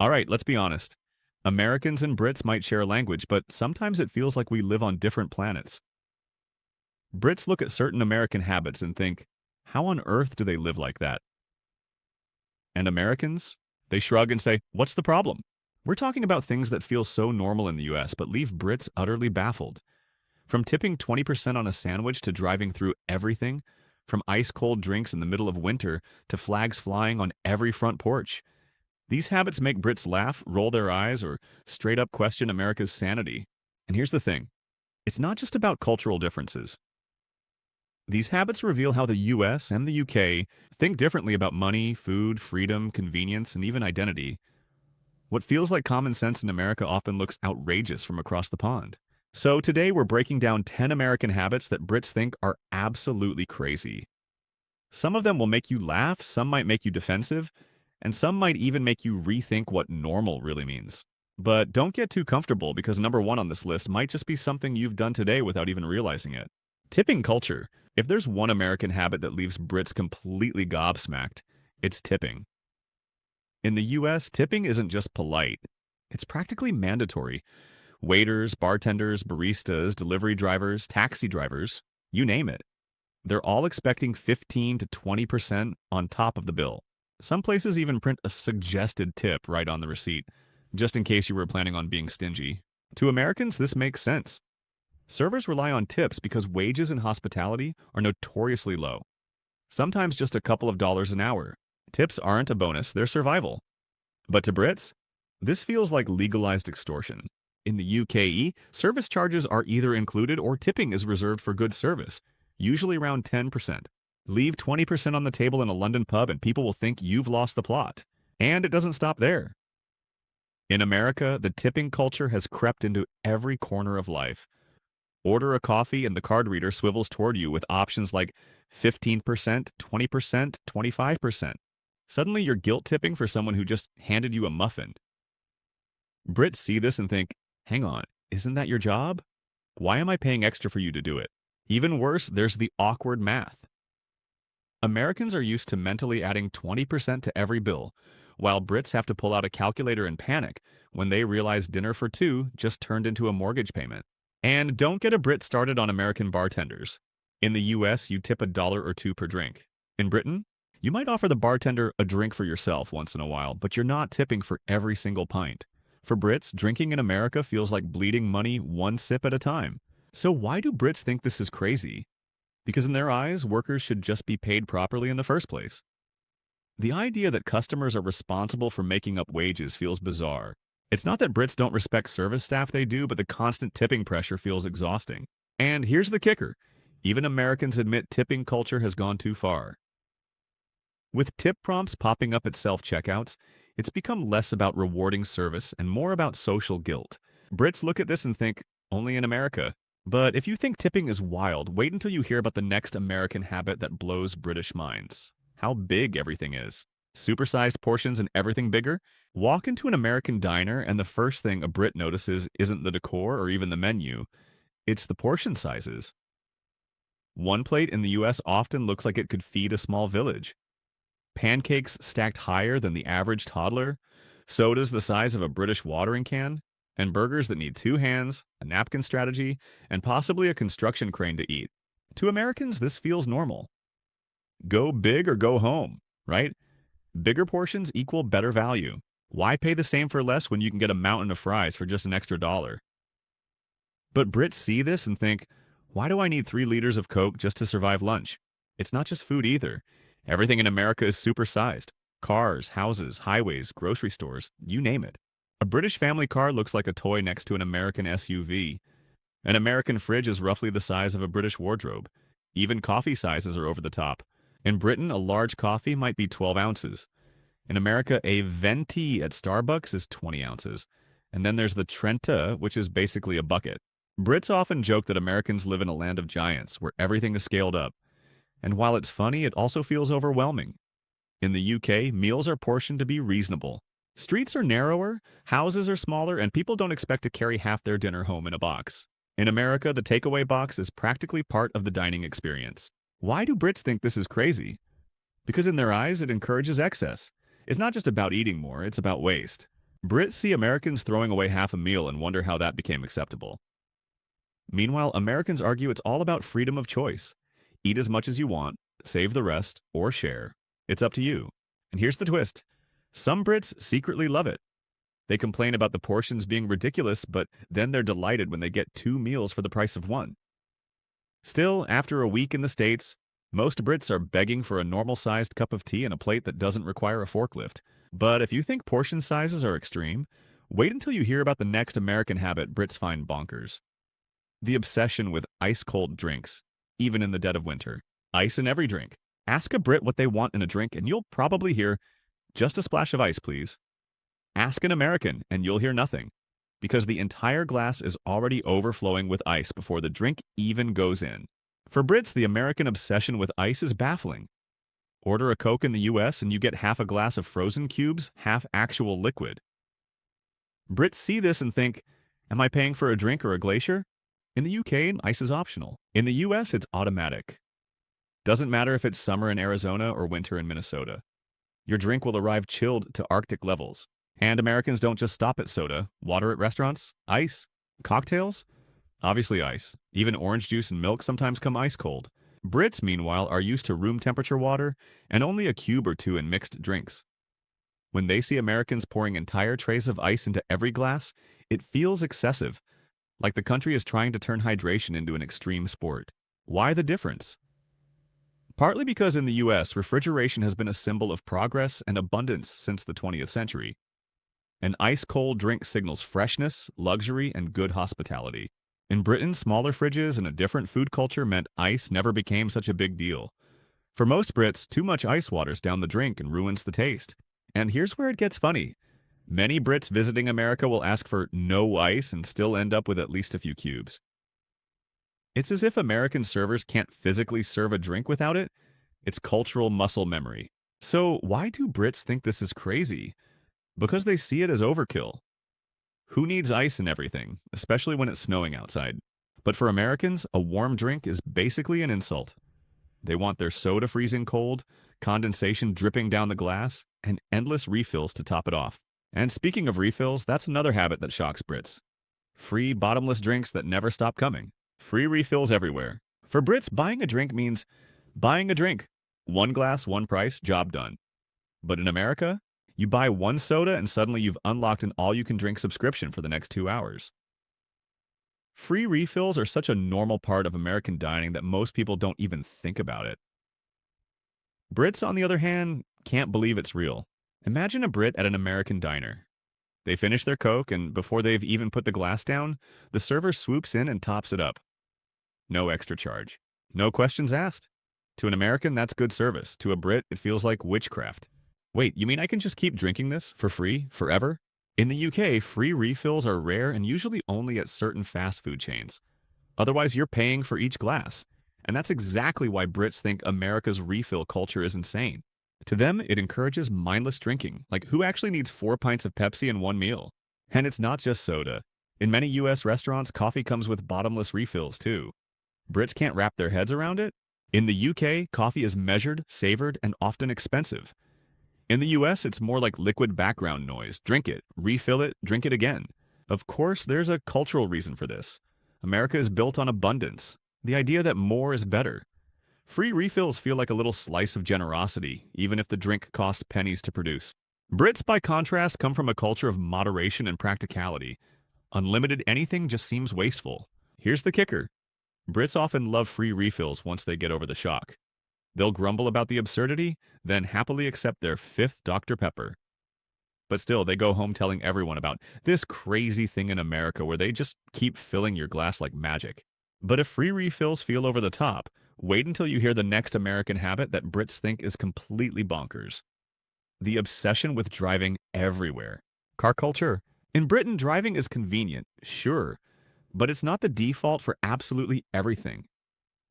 All right, let's be honest. Americans and Brits might share a language, but sometimes it feels like we live on different planets. Brits look at certain American habits and think, how on earth do they live like that? And Americans? They shrug and say, what's the problem? We're talking about things that feel so normal in the US but leave Brits utterly baffled. From tipping 20% on a sandwich to driving through everything, from ice cold drinks in the middle of winter to flags flying on every front porch. These habits make Brits laugh, roll their eyes, or straight up question America's sanity. And here's the thing, it's not just about cultural differences. These habits reveal how the US and the UK think differently about money, food, freedom, convenience, and even identity. What feels like common sense in America often looks outrageous from across the pond. So today we're breaking down 10 American habits that Brits think are absolutely crazy. Some of them will make you laugh, some might make you defensive, and some might even make you rethink what normal really means. But don't get too comfortable because number one on this list might just be something you've done today without even realizing it. Tipping culture. If there's one American habit that leaves Brits completely gobsmacked, it's tipping. In the US, tipping isn't just polite, it's practically mandatory. Waiters, bartenders, baristas, delivery drivers, taxi drivers, you name it. They're all expecting 15 to 20% on top of the bill. Some places even print a suggested tip right on the receipt, just in case you were planning on being stingy. To Americans, this makes sense. Servers rely on tips because wages in hospitality are notoriously low, sometimes just a couple of dollars an hour. Tips aren't a bonus, they're survival. But to Brits, this feels like legalized extortion. In the UKE, service charges are either included or tipping is reserved for good service, usually around 10%. Leave 20% on the table in a London pub and people will think you've lost the plot. And it doesn't stop there. In America, the tipping culture has crept into every corner of life. Order a coffee and the card reader swivels toward you with options like 15%, 20%, 25%. Suddenly you're guilt tipping for someone who just handed you a muffin. Brits see this and think, hang on, isn't that your job? Why am I paying extra for you to do it? Even worse, there's the awkward math. Americans are used to mentally adding 20% to every bill, while Brits have to pull out a calculator and panic when they realize dinner for two just turned into a mortgage payment. And don't get a Brit started on American bartenders. In the US, you tip $1 or $2 per drink. In Britain, you might offer the bartender a drink for yourself once in a while, but you're not tipping for every single pint. For Brits, drinking in America feels like bleeding money one sip at a time. So why do Brits think this is crazy? Because in their eyes, workers should just be paid properly in the first place. The idea that customers are responsible for making up wages feels bizarre. It's not that Brits don't respect service staff, they do, but the constant tipping pressure feels exhausting. And here's the kicker. Even Americans admit tipping culture has gone too far. With tip prompts popping up at self-checkouts, it's become less about rewarding service and more about social guilt. Brits look at this and think, only in America. But if you think tipping is wild, wait until you hear about the next American habit that blows British minds. How big everything is. Supersized portions and everything bigger? Walk into an American diner and the first thing a Brit notices isn't the decor or even the menu. It's the portion sizes. One plate in the US often looks like it could feed a small village. Pancakes stacked higher than the average toddler, sodas the size of a British watering can, and burgers that need two hands, a napkin strategy, and possibly a construction crane to eat. To Americans, this feels normal. Go big or go home, right? Bigger portions equal better value. Why pay the same for less when you can get a mountain of fries for just an extra dollar? But Brits see this and think, why do I need 3 liters of Coke just to survive lunch? It's not just food either. Everything in America is supersized. Cars, houses, highways, grocery stores, you name it. A British family car looks like a toy next to an American SUV. An American fridge is roughly the size of a British wardrobe. Even coffee sizes are over the top. In Britain, a large coffee might be 12 ounces. In America, a venti at Starbucks is 20 ounces. And then there's the Trenta, which is basically a bucket. Brits often joke that Americans live in a land of giants, where everything is scaled up. And while it's funny, it also feels overwhelming. In the UK, meals are portioned to be reasonable. Streets are narrower, houses are smaller, and people don't expect to carry half their dinner home in a box. In America, the takeaway box is practically part of the dining experience. Why do Brits think this is crazy? Because in their eyes, it encourages excess. It's not just about eating more, it's about waste. Brits see Americans throwing away half a meal and wonder how that became acceptable. Meanwhile, Americans argue it's all about freedom of choice. Eat as much as you want, save the rest, or share. It's up to you. And here's the twist. Some Brits secretly love it. They complain about the portions being ridiculous, but then they're delighted when they get 2 meals for the price of one. Still, after a week in the States, most Brits are begging for a normal-sized cup of tea and a plate that doesn't require a forklift. But if you think portion sizes are extreme, wait until you hear about the next American habit Brits find bonkers. The obsession with ice-cold drinks, even in the dead of winter. Ice in every drink. Ask a Brit what they want in a drink and you'll probably hear, "Just a splash of ice, please." Ask an American and you'll hear nothing, because the entire glass is already overflowing with ice before the drink even goes in. For Brits, the American obsession with ice is baffling. Order a Coke in the US and you get half a glass of frozen cubes, half actual liquid. Brits see this and think, am I paying for a drink or a glacier? In the UK, ice is optional. In the US, it's automatic. Doesn't matter if it's summer in Arizona or winter in Minnesota. Your drink will arrive chilled to Arctic levels. And Americans don't just stop at soda. Water at restaurants? Ice? Cocktails? Obviously ice. Even orange juice and milk sometimes come ice cold. Brits, meanwhile, are used to room temperature water and only a cube or two in mixed drinks. When they see Americans pouring entire trays of ice into every glass, it feels excessive, like the country is trying to turn hydration into an extreme sport. Why the difference? Partly because in the US, refrigeration has been a symbol of progress and abundance since the 20th century. An ice-cold drink signals freshness, luxury, and good hospitality. In Britain, smaller fridges and a different food culture meant ice never became such a big deal. For most Brits, too much ice waters down the drink and ruins the taste. And here's where it gets funny. Many Brits visiting America will ask for no ice and still end up with at least a few cubes. It's as if American servers can't physically serve a drink without it. It's cultural muscle memory. So why do Brits think this is crazy? Because they see it as overkill. Who needs ice in everything, especially when it's snowing outside? But for Americans, a warm drink is basically an insult. They want their soda freezing cold, condensation dripping down the glass, and endless refills to top it off. And speaking of refills, that's another habit that shocks Brits. Free, bottomless drinks that never stop coming. Free refills everywhere. For Brits, buying a drink means buying a drink. One glass, one price, job done. But in America, you buy one soda and suddenly you've unlocked an all-you-can-drink subscription for the next 2 hours. Free refills are such a normal part of American dining that most people don't even think about it. Brits, on the other hand, can't believe it's real. Imagine a Brit at an American diner. They finish their Coke, and before they've even put the glass down, the server swoops in and tops it up. No extra charge. No questions asked. To an American, that's good service. To a Brit, it feels like witchcraft. Wait, you mean I can just keep drinking this for free, forever? In the UK, free refills are rare and usually only at certain fast food chains. Otherwise, you're paying for each glass. And that's exactly why Brits think America's refill culture is insane. To them, it encourages mindless drinking. Like, who actually needs 4 pints of Pepsi in one meal? And it's not just soda. In many US restaurants, coffee comes with bottomless refills, too. Brits can't wrap their heads around it. In the UK, coffee is measured, savored, and often expensive. In the US, it's more like liquid background noise. Drink it, refill it, drink it again. Of course, there's a cultural reason for this. America is built on abundance, the idea that more is better. Free refills feel like a little slice of generosity, even if the drink costs pennies to produce. Brits, by contrast, come from a culture of moderation and practicality. Unlimited anything just seems wasteful. Here's the kicker. Brits often love free refills once they get over the shock. They'll grumble about the absurdity, then happily accept their 5th Dr. Pepper. But still, they go home telling everyone about this crazy thing in America where they just keep filling your glass like magic. But if free refills feel over the top, wait until you hear the next American habit that Brits think is completely bonkers. The obsession with driving everywhere. Car culture. In Britain, driving is convenient, sure, but it's not the default for absolutely everything.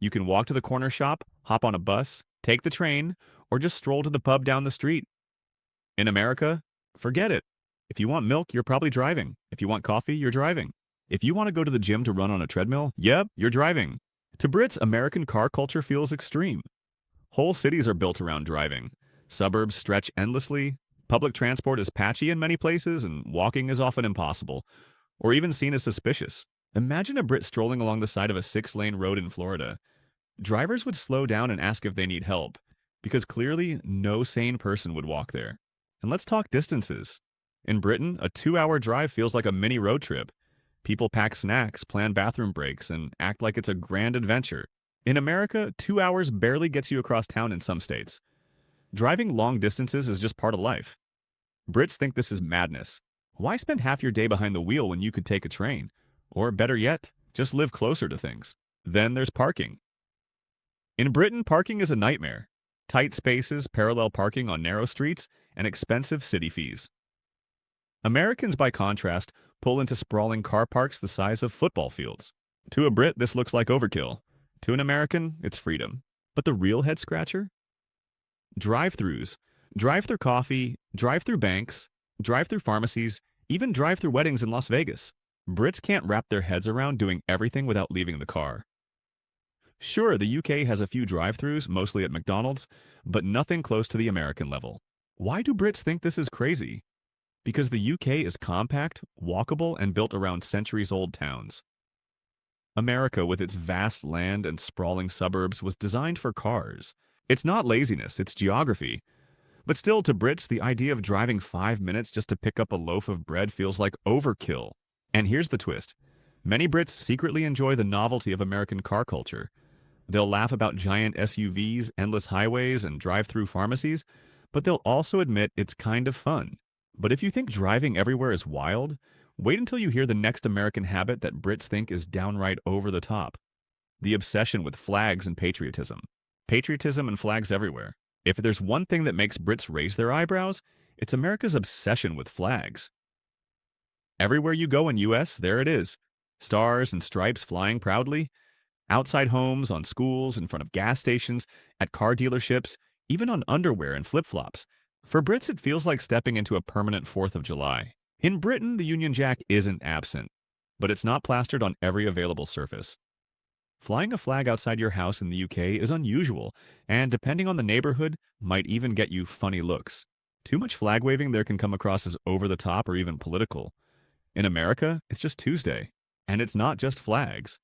You can walk to the corner shop, hop on a bus, take the train, or just stroll to the pub down the street. In America, forget it. If you want milk, you're probably driving. If you want coffee, you're driving. If you want to go to the gym to run on a treadmill, yep, you're driving. To Brits, American car culture feels extreme. Whole cities are built around driving. Suburbs stretch endlessly. Public transport is patchy in many places, and walking is often impossible, or even seen as suspicious. Imagine a Brit strolling along the side of a 6-lane road in Florida. Drivers would slow down and ask if they need help, because clearly no sane person would walk there. And let's talk distances. In Britain, a 2-hour drive feels like a mini road trip. People pack snacks, plan bathroom breaks, and act like it's a grand adventure. In America, 2 hours barely gets you across town in some states. Driving long distances is just part of life. Brits think this is madness. Why spend half your day behind the wheel when you could take a train? Or better yet, just live closer to things. Then there's parking. In Britain, parking is a nightmare. Tight spaces, parallel parking on narrow streets, and expensive city fees. Americans, by contrast, pull into sprawling car parks the size of football fields. To a Brit, this looks like overkill. To an American, it's freedom. But the real head scratcher? Drive-thrus. Drive-through coffee, drive-through banks, drive-through pharmacies, even drive-through weddings in Las Vegas. Brits can't wrap their heads around doing everything without leaving the car. Sure, the UK has a few drive-thrus, mostly at McDonald's, but nothing close to the American level. Why do Brits think this is crazy? Because the UK is compact, walkable, and built around centuries-old towns. America, with its vast land and sprawling suburbs, was designed for cars. It's not laziness, it's geography. But still, to Brits, the idea of driving 5 minutes just to pick up a loaf of bread feels like overkill. And here's the twist. Many Brits secretly enjoy the novelty of American car culture. They'll laugh about giant SUVs, endless highways, and drive-through pharmacies, but they'll also admit it's kind of fun. But if you think driving everywhere is wild, wait until you hear the next American habit that Brits think is downright over the top. The obsession with flags and patriotism. Patriotism and flags everywhere. If there's one thing that makes Brits raise their eyebrows, it's America's obsession with flags. Everywhere you go in US, there it is. Stars and stripes flying proudly. Outside homes, on schools, in front of gas stations, at car dealerships, even on underwear and flip-flops. For Brits, it feels like stepping into a permanent 4th of July. In Britain, the Union Jack isn't absent, but it's not plastered on every available surface. Flying a flag outside your house in the UK is unusual, and depending on the neighborhood, might even get you funny looks. Too much flag waving there can come across as over the top or even political. In America, it's just Tuesday, and it's not just flags.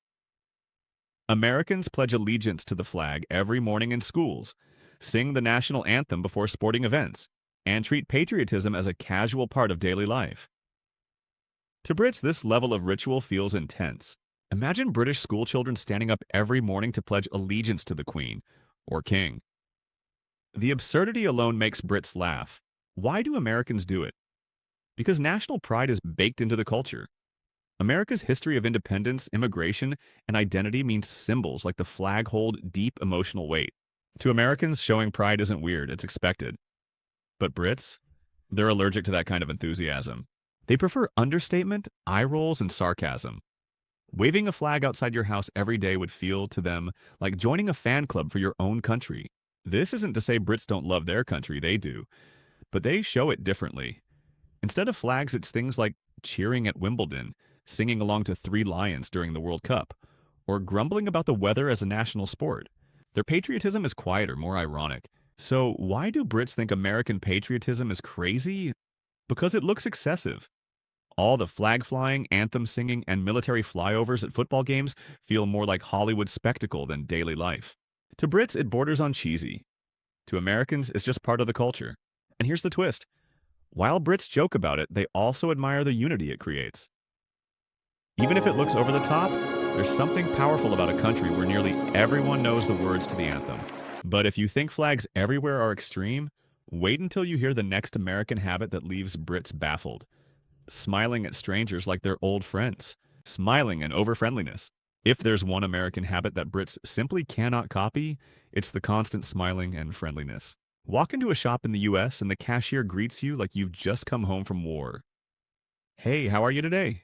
Americans pledge allegiance to the flag every morning in schools, sing the national anthem before sporting events, and treat patriotism as a casual part of daily life. To Brits, this level of ritual feels intense. Imagine British schoolchildren standing up every morning to pledge allegiance to the Queen or King. The absurdity alone makes Brits laugh. Why do Americans do it? Because national pride is baked into the culture. America's history of independence, immigration, and identity means symbols like the flag hold deep emotional weight. To Americans, showing pride isn't weird, it's expected. But Brits? They're allergic to that kind of enthusiasm. They prefer understatement, eye rolls, and sarcasm. Waving a flag outside your house every day would feel, to them, like joining a fan club for your own country. This isn't to say Brits don't love their country, they do. But they show it differently. Instead of flags, it's things like cheering at Wimbledon, singing along to Three Lions during the World Cup, or grumbling about the weather as a national sport. Their patriotism is quieter, more ironic. So why do Brits think American patriotism is crazy? Because it looks excessive. All the flag flying, anthem singing, and military flyovers at football games feel more like Hollywood spectacle than daily life. To Brits, it borders on cheesy. To Americans, it's just part of the culture. And here's the twist. While Brits joke about it, they also admire the unity it creates. Even if it looks over the top, there's something powerful about a country where nearly everyone knows the words to the anthem. But if you think flags everywhere are extreme, wait until you hear the next American habit that leaves Brits baffled. Smiling at strangers like they're old friends. Smiling and over-friendliness. If there's one American habit that Brits simply cannot copy, it's the constant smiling and friendliness. Walk into a shop in the US and the cashier greets you like you've just come home from war. Hey, how are you today?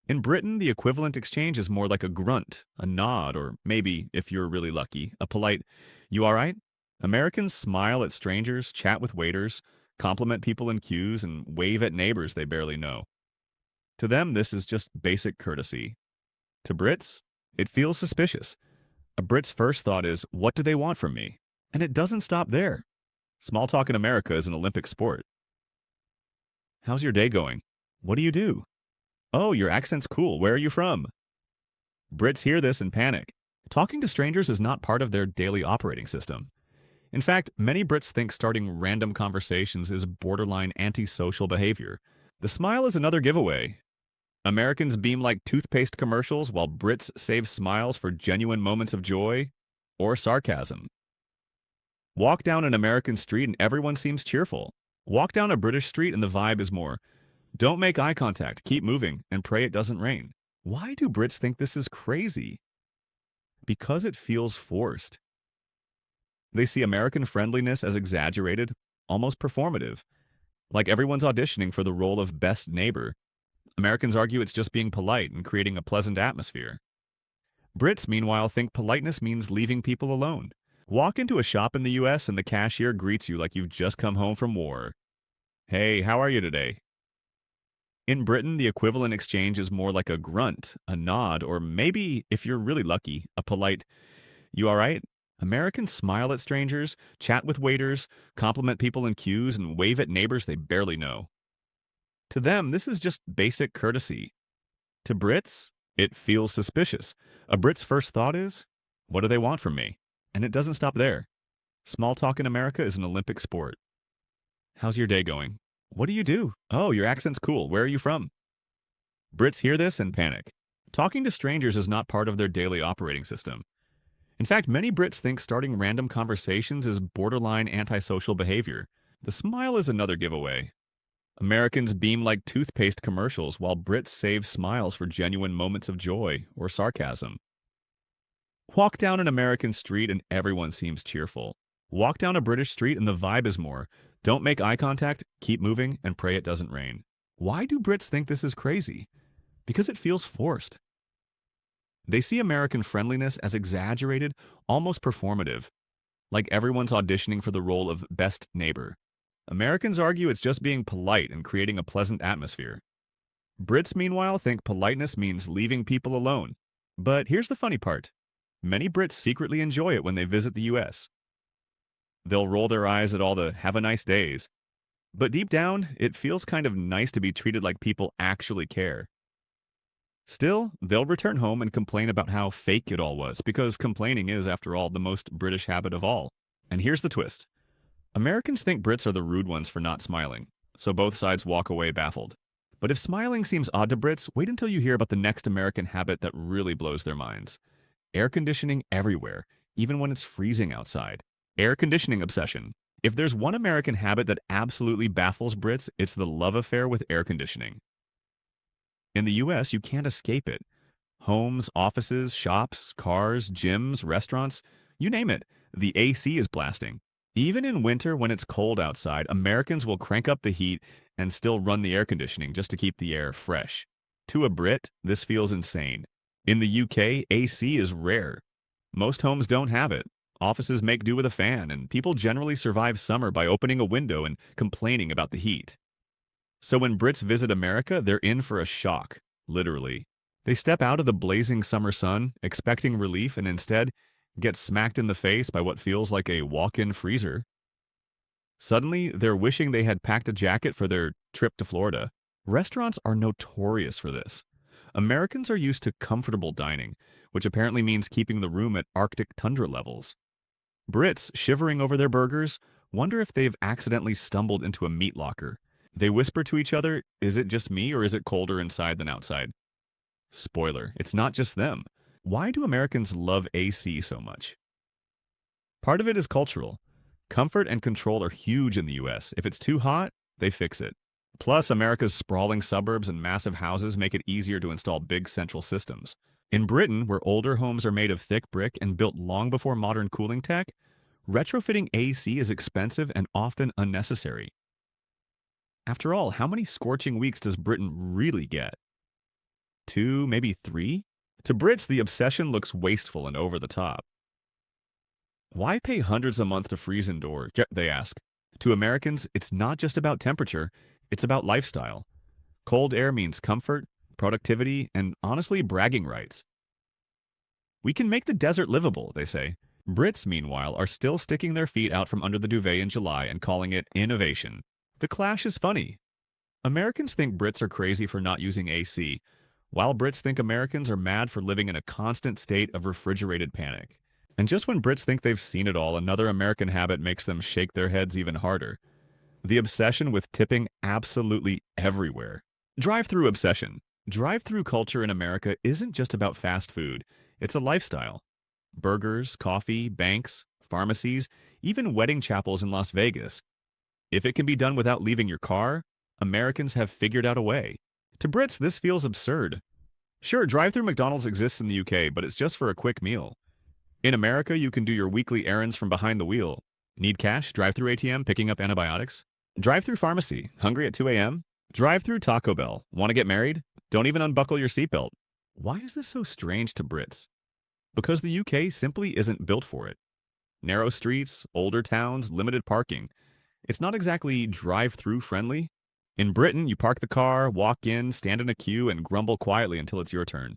In Britain, the equivalent exchange is more like a grunt, a nod, or maybe, if you're really lucky, a polite, "You all right?" Americans smile at strangers, chat with waiters, compliment people in queues, and wave at neighbors they barely know. To them, this is just basic courtesy. To Brits, it feels suspicious. A Brit's first thought is, what do they want from me? And it doesn't stop there. Small talk in America is an Olympic sport. How's your day going? What do you do? Oh, your accent's cool. Where are you from? Brits hear this and panic. Talking to strangers is not part of their daily operating system. In fact, many Brits think starting random conversations is borderline antisocial behavior. The smile is another giveaway. Americans beam like toothpaste commercials while Brits save smiles for genuine moments of joy or sarcasm. Walk down an American street and everyone seems cheerful. Walk down a British street and the vibe is more, don't make eye contact, keep moving, and pray it doesn't rain. Why do Brits think this is crazy? Because it feels forced. They see American friendliness as exaggerated, almost performative, like everyone's auditioning for the role of best neighbor. Americans argue it's just being polite and creating a pleasant atmosphere. Brits, meanwhile, think politeness means leaving people alone. Walk into a shop in the US and the cashier greets you like you've just come home from war. Hey, how are you today? In Britain, the equivalent exchange is more like a grunt, a nod, or maybe, if you're really lucky, a polite, you alright? Americans smile at strangers, chat with waiters, compliment people in queues, and wave at neighbors they barely know. To them, this is just basic courtesy. To Brits, it feels suspicious. A Brit's first thought is, what do they want from me? And it doesn't stop there. Small talk in America is an Olympic sport. How's your day going? What do you do? Oh, your accent's cool. Where are you from? Brits hear this and panic. Talking to strangers is not part of their daily operating system. In fact, many Brits think starting random conversations is borderline antisocial behavior. The smile is another giveaway. Americans beam like toothpaste commercials while Brits save smiles for genuine moments of joy or sarcasm. Walk down an American street and everyone seems cheerful. Walk down a British street and the vibe is more, don't make eye contact, keep moving, and pray it doesn't rain. Why do Brits think this is crazy? Because it feels forced. They see American friendliness as exaggerated, almost performative, like everyone's auditioning for the role of best neighbor. Americans argue it's just being polite and creating a pleasant atmosphere. Brits, meanwhile, think politeness means leaving people alone. But here's the funny part. Many Brits secretly enjoy it when they visit the US. They'll roll their eyes at all the have a nice days. But deep down, it feels kind of nice to be treated like people actually care. Still, they'll return home and complain about how fake it all was, because complaining is, after all, the most British habit of all. And here's the twist. Americans think Brits are the rude ones for not smiling, so both sides walk away baffled. But if smiling seems odd to Brits, wait until you hear about the next American habit that really blows their minds. Air conditioning everywhere, even when it's freezing outside. Air conditioning obsession. If there's one American habit that absolutely baffles Brits, it's the love affair with air conditioning. In the US, you can't escape it. Homes, offices, shops, cars, gyms, restaurants, you name it, the AC is blasting. Even in winter when it's cold outside, Americans will crank up the heat and still run the air conditioning just to keep the air fresh. To a Brit, this feels insane. In the UK, AC is rare. Most homes don't have it. Offices make do with a fan, and people generally survive summer by opening a window and complaining about the heat. So when Brits visit America, they're in for a shock, literally. They step out of the blazing summer sun, expecting relief, and instead get smacked in the face by what feels like a walk-in freezer. Suddenly, they're wishing they had packed a jacket for their trip to Florida. Restaurants are notorious for this. Americans are used to comfortable dining, which apparently means keeping the room at Arctic tundra levels. Brits, shivering over their burgers, wonder if they've accidentally stumbled into a meat locker. They whisper to each other, is it just me or is it colder inside than outside? Spoiler, it's not just them. Why do Americans love AC so much? Part of it is cultural. Comfort and control are huge in the US. If it's too hot, they fix it. Plus, America's sprawling suburbs and massive houses make it easier to install big central systems. In Britain, where older homes are made of thick brick and built long before modern cooling tech, retrofitting AC is expensive and often unnecessary. After all, how many scorching weeks does Britain really get? 2, maybe 3? To Brits, the obsession looks wasteful and over the top. Why pay hundreds a month to freeze indoors? They ask. To Americans, it's not just about temperature, it's about lifestyle. Cold air means comfort, productivity, and honestly, bragging rights. We can make the desert livable, they say. Brits, meanwhile, are still sticking their feet out from under the duvet in July and calling it innovation. The clash is funny. Americans think Brits are crazy for not using AC, while Brits think Americans are mad for living in a constant state of refrigerated panic. And just when Brits think they've seen it all, another American habit makes them shake their heads even harder. The obsession with tipping absolutely everywhere. Drive-through obsession. Drive-through culture in America isn't just about fast food. It's a lifestyle. Burgers, coffee, banks, pharmacies, even wedding chapels in Las Vegas. If it can be done without leaving your car, Americans have figured out a way. To Brits, this feels absurd. Sure, drive-through McDonald's exists in the UK, but it's just for a quick meal. In America, you can do your weekly errands from behind the wheel. Need cash? Drive-through ATM, picking up antibiotics. Drive-through pharmacy, hungry at 2 a.m.? Drive-through Taco Bell, want to get married? Don't even unbuckle your seatbelt. Why is this so strange to Brits? Because the UK simply isn't built for it. Narrow streets, older towns, limited parking. It's not exactly drive-through friendly. In Britain, you park the car, walk in, stand in a queue, and grumble quietly until it's your turn.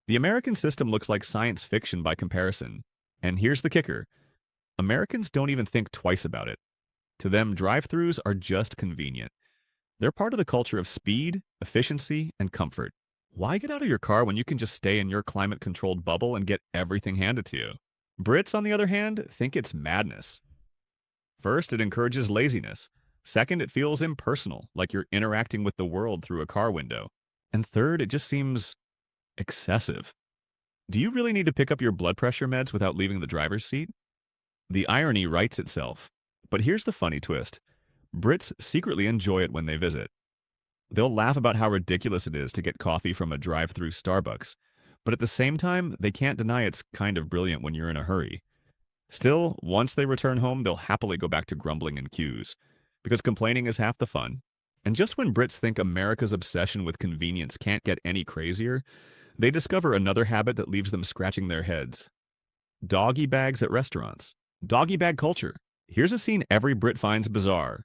The American system looks like science fiction by comparison. And here's the kicker. Americans don't even think twice about it. To them, drive-thrus are just convenient. They're part of the culture of speed, efficiency, and comfort. Why get out of your car when you can just stay in your climate-controlled bubble and get everything handed to you? Brits, on the other hand, think it's madness. First, it encourages laziness. Second, it feels impersonal, like you're interacting with the world through a car window. And third, it just seems excessive. Do you really need to pick up your blood pressure meds without leaving the driver's seat? The irony writes itself. But here's the funny twist. Brits secretly enjoy it when they visit. They'll laugh about how ridiculous it is to get coffee from a drive-through Starbucks, but at the same time, they can't deny it's kind of brilliant when you're in a hurry. Still, once they return home, they'll happily go back to grumbling in queues, because complaining is half the fun. And just when Brits think America's obsession with convenience can't get any crazier, they discover another habit that leaves them scratching their heads. Doggy bags at restaurants. Doggy bag culture. Here's a scene every Brit finds bizarre.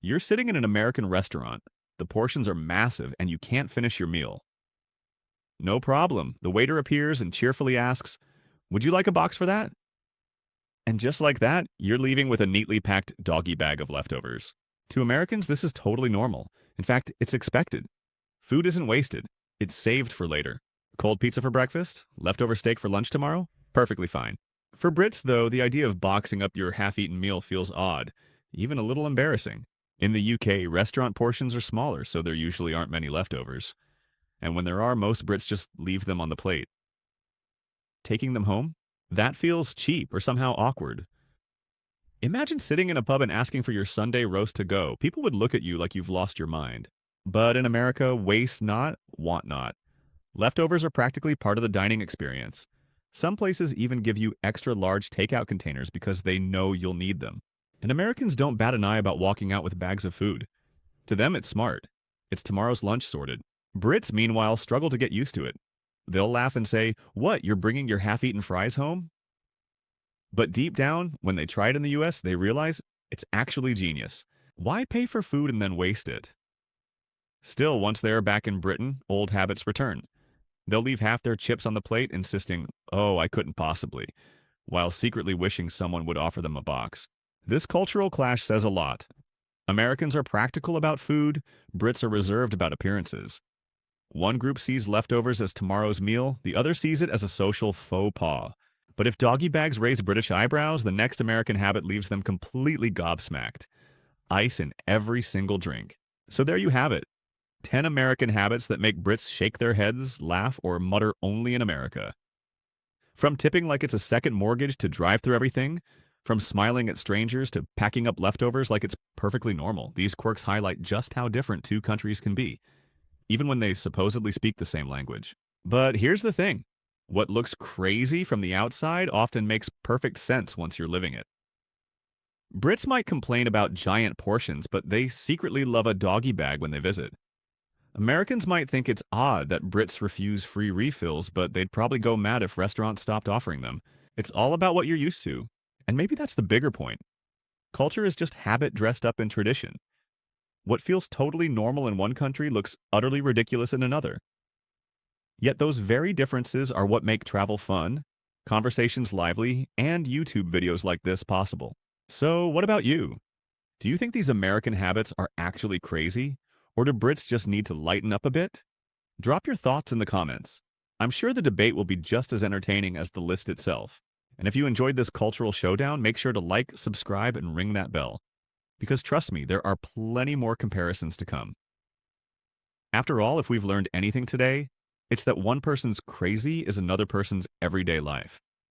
You're sitting in an American restaurant. The portions are massive and you can't finish your meal. No problem. The waiter appears and cheerfully asks, "Would you like a box for that?" And just like that, you're leaving with a neatly packed doggy bag of leftovers. To Americans, this is totally normal. In fact, it's expected. Food isn't wasted. It's saved for later. Cold pizza for breakfast? Leftover steak for lunch tomorrow? Perfectly fine. For Brits, though, the idea of boxing up your half-eaten meal feels odd, even a little embarrassing. In the UK, restaurant portions are smaller, so there usually aren't many leftovers. And when there are, most Brits just leave them on the plate. Taking them home? That feels cheap or somehow awkward. Imagine sitting in a pub and asking for your Sunday roast to go. People would look at you like you've lost your mind. But in America, waste not, want not. Leftovers are practically part of the dining experience. Some places even give you extra large takeout containers because they know you'll need them. And Americans don't bat an eye about walking out with bags of food. To them, it's smart. It's tomorrow's lunch sorted. Brits, meanwhile, struggle to get used to it. They'll laugh and say, "What, you're bringing your half-eaten fries home?" But deep down, when they try it in the US, they realize it's actually genius. Why pay for food and then waste it? Still, once they are back in Britain, old habits return. They'll leave half their chips on the plate, insisting, "Oh, I couldn't possibly," while secretly wishing someone would offer them a box. This cultural clash says a lot. Americans are practical about food, Brits are reserved about appearances. One group sees leftovers as tomorrow's meal, the other sees it as a social faux pas. But if doggy bags raise British eyebrows, the next American habit leaves them completely gobsmacked. Ice in every single drink. So there you have it. 10 American habits that make Brits shake their heads, laugh, or mutter only in America. From tipping like it's a second mortgage to drive through everything, from smiling at strangers to packing up leftovers like it's perfectly normal, these quirks highlight just how different two countries can be, even when they supposedly speak the same language. But here's the thing. What looks crazy from the outside often makes perfect sense once you're living it. Brits might complain about giant portions, but they secretly love a doggy bag when they visit. Americans might think it's odd that Brits refuse free refills, but they'd probably go mad if restaurants stopped offering them. It's all about what you're used to. And maybe that's the bigger point. Culture is just habit dressed up in tradition. What feels totally normal in one country looks utterly ridiculous in another. Yet those very differences are what make travel fun conversations lively, and YouTube videos like this possible. So, what about you? Do you think these American habits are actually crazy? Or do Brits just need to lighten up a bit? Drop your thoughts in the comments. I'm sure the debate will be just as entertaining as the list itself. And if you enjoyed this cultural showdown, make sure to like, subscribe, and ring that bell. Because trust me, there are plenty more comparisons to come. After all, if we've learned anything today, it's that one person's crazy is another person's everyday life.